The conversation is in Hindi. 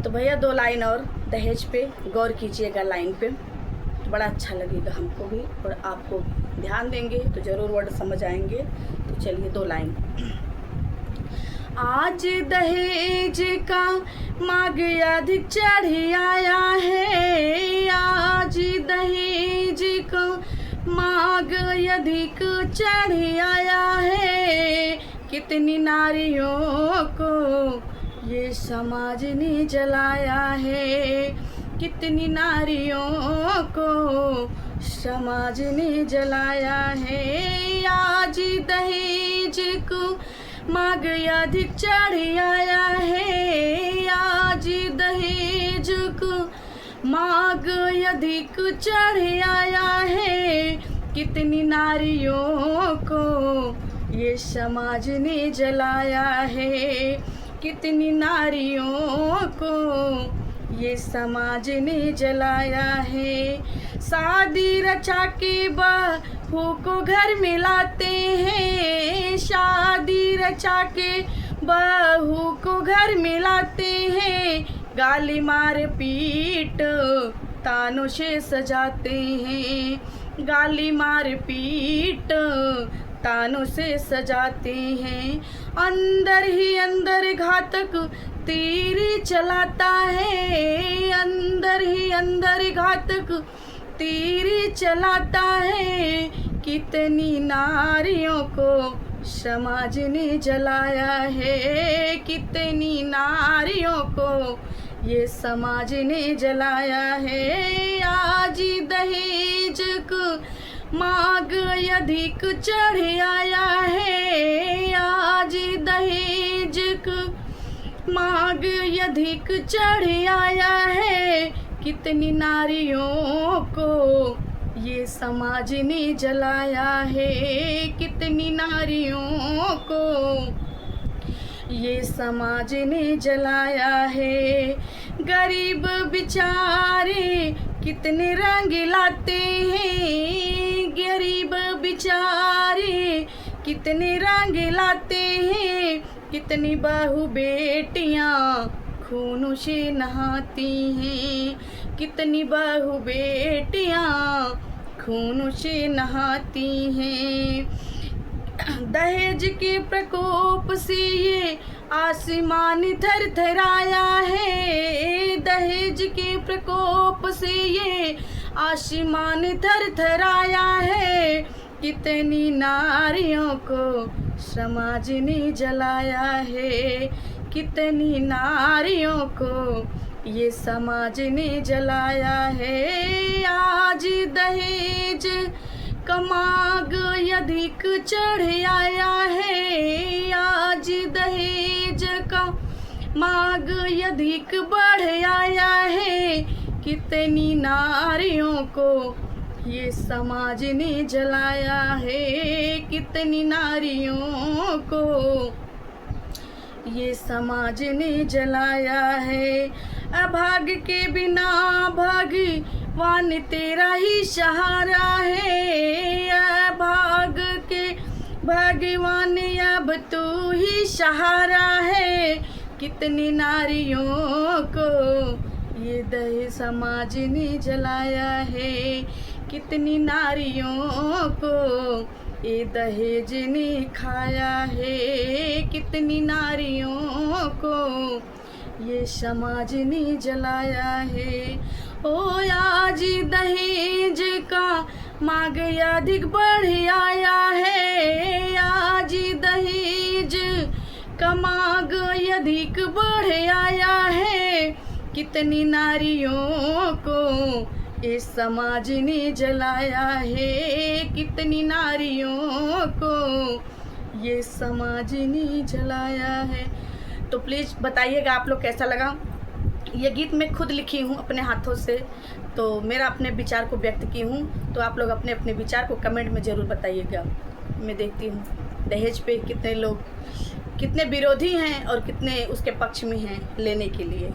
तो भैया 2 लाइन और दहेज पे गौर कीजिएगा लाइन पे, तो बड़ा अच्छा लगेगा हमको भी और आपको। ध्यान देंगे तो ज़रूर वर्ड समझ आएंगे। तो चलिए 2 लाइन। आज दहेज का मांग अधिक चढ़ आया है, आज दहेज का मांग अधिक चढ़ आया है। कितनी नारियों को ये समाज ने जलाया है, कितनी नारियों को समाज ने जलाया है। आज दहेज को मांग अधिक चढ़ आया है, आज दहेज को मांग अधिक चढ़ आया है। कितनी नारियों को ये समाज ने जलाया है, कितनी नारियों को ये समाज ने जलाया है। शादी रचा के बहू को घर में लाते हैं, शादी रचा के बहू को घर में लाते हैं। गाली मार पीट तानों से सजाते हैं, गाली मार पीट तानों से सजाते हैं। अंदर ही अंदर घातक तीर चलाता है, अंदर ही अंदर घातक तीर चलाता है। कितनी नारियों को समाज ने जलाया है, कितनी नारियों को ये समाज ने जलाया है। आज दहेज को मांग अधिक चढ़ आया है, आज दहेज को मांग अधिक चढ़ आया है। कितनी नारियों को ये समाज ने जलाया है, कितनी नारियों को ये समाज ने जलाया है। गरीब बेचारे कितने रंग लाते हैं, गरीब बेचारे कितने रंग लाते हैं। कितनी बहू बेटियां खून से नहाती हैं, कितनी बहू बेटियां खून से नहाती हैं। दहेज के प्रकोप से ये आसमान थरथराया है, दहेज के प्रकोप से ये आसमान थरथराया है। कितनी नारियों को समाज ने जलाया है, कितनी नारियों को ये समाज ने जलाया है। आज दहेज का मांग अधिक चढ़ आया है, आज दहेज का मांग अधिक बढ़ आया है। कितनी नारियों को ये समाज ने जलाया है, कितनी नारियों को ये समाज ने जलाया है। अभाग के बिना भगवान तेरा ही सहारा है, अभाग के भगवान अब तू ही सहारा है। कितनी नारियों को ये दहेज समाज ने जलाया है, कितनी नारियों को ये दहेज ने खाया है। कितनी नारियों को ये समाज ने जलाया है। ओ आज दहेज का मांग अधिक बढ़ आया है, आज दहेज का मांग अधिक बढ़ आया है। कितनी नारियों को इस समाज ने जलाया है, कितनी नारियों को ये समाज ने जलाया है। तो प्लीज़ बताइएगा आप लोग कैसा लगा। ये गीत मैं खुद लिखी हूँ अपने हाथों से, तो मेरा अपने विचार को व्यक्त की हूँ। तो आप लोग अपने अपने विचार को कमेंट में ज़रूर बताइएगा। मैं देखती हूँ दहेज पे कितने लोग, कितने विरोधी हैं और कितने उसके पक्ष में हैं लेने के लिए।